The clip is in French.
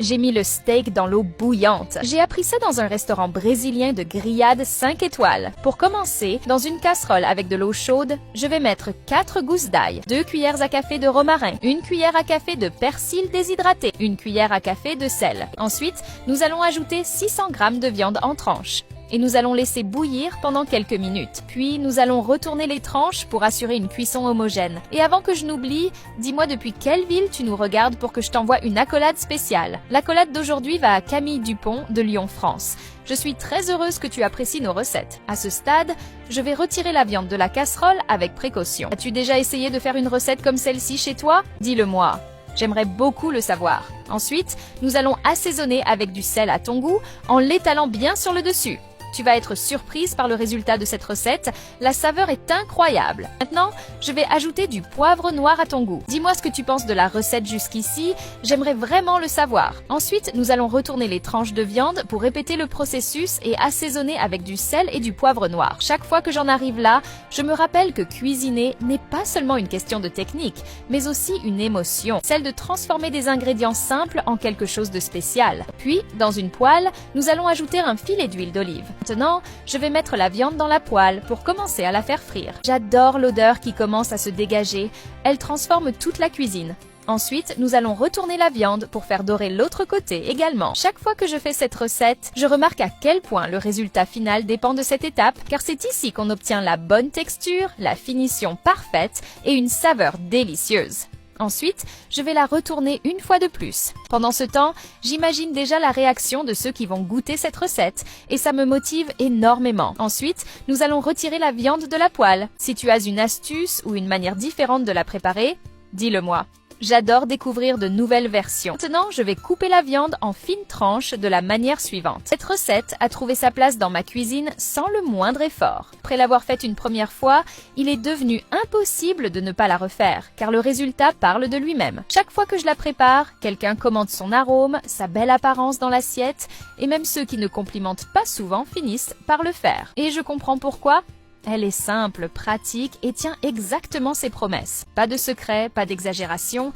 J'ai mis le steak dans l'eau bouillante. J'ai appris ça dans un restaurant brésilien de grillades 5 étoiles. Pour commencer, dans une casserole avec de l'eau chaude, je vais mettre 4 gousses d'ail, 2 cuillères à café de romarin, 1 cuillère à café de persil déshydraté, 1 cuillère à café de sel. Ensuite, nous allons ajouter 600 g de viande en tranches. Et nous allons laisser bouillir pendant quelques minutes. Puis, nous allons retourner les tranches pour assurer une cuisson homogène. Et avant que je n'oublie, dis-moi depuis quelle ville tu nous regardes pour que je t'envoie une accolade spéciale. L'accolade d'aujourd'hui va à Camille Dupont de Lyon, France. Je suis très heureuse que tu apprécies nos recettes. À ce stade, je vais retirer la viande de la casserole avec précaution. As-tu déjà essayé de faire une recette comme celle-ci chez toi? Dis-le-moi. J'aimerais beaucoup le savoir. Ensuite, nous allons assaisonner avec du sel à ton goût en l'étalant bien sur le dessus. Tu vas être surprise par le résultat de cette recette, la saveur est incroyable. Maintenant, je vais ajouter du poivre noir à ton goût. Dis-moi ce que tu penses de la recette jusqu'ici, j'aimerais vraiment le savoir. Ensuite, nous allons retourner les tranches de viande pour répéter le processus et assaisonner avec du sel et du poivre noir. Chaque fois que j'en arrive là, je me rappelle que cuisiner n'est pas seulement une question de technique, mais aussi une émotion, celle de transformer des ingrédients simples en quelque chose de spécial. Puis, dans une poêle, nous allons ajouter un filet d'huile d'olive. Maintenant, je vais mettre la viande dans la poêle pour commencer à la faire frire. J'adore l'odeur qui commence à se dégager. Elle transforme toute la cuisine. Ensuite, nous allons retourner la viande pour faire dorer l'autre côté également. Chaque fois que je fais cette recette, je remarque à quel point le résultat final dépend de cette étape, car c'est ici qu'on obtient la bonne texture, la finition parfaite et une saveur délicieuse. Ensuite, je vais la retourner une fois de plus. Pendant ce temps, j'imagine déjà la réaction de ceux qui vont goûter cette recette et ça me motive énormément. Ensuite, nous allons retirer la viande de la poêle. Si tu as une astuce ou une manière différente de la préparer, dis-le-moi. J'adore découvrir de nouvelles versions. Maintenant, je vais couper la viande en fines tranches de la manière suivante. Cette recette a trouvé sa place dans ma cuisine sans le moindre effort. Après l'avoir faite une première fois, il est devenu impossible de ne pas la refaire, car le résultat parle de lui-même. Chaque fois que je la prépare, quelqu'un commente son arôme, sa belle apparence dans l'assiette, et même ceux qui ne complimentent pas souvent finissent par le faire. Et je comprends pourquoi. Elle est simple, pratique et tient exactement ses promesses. Pas de secret, pas d'exagération,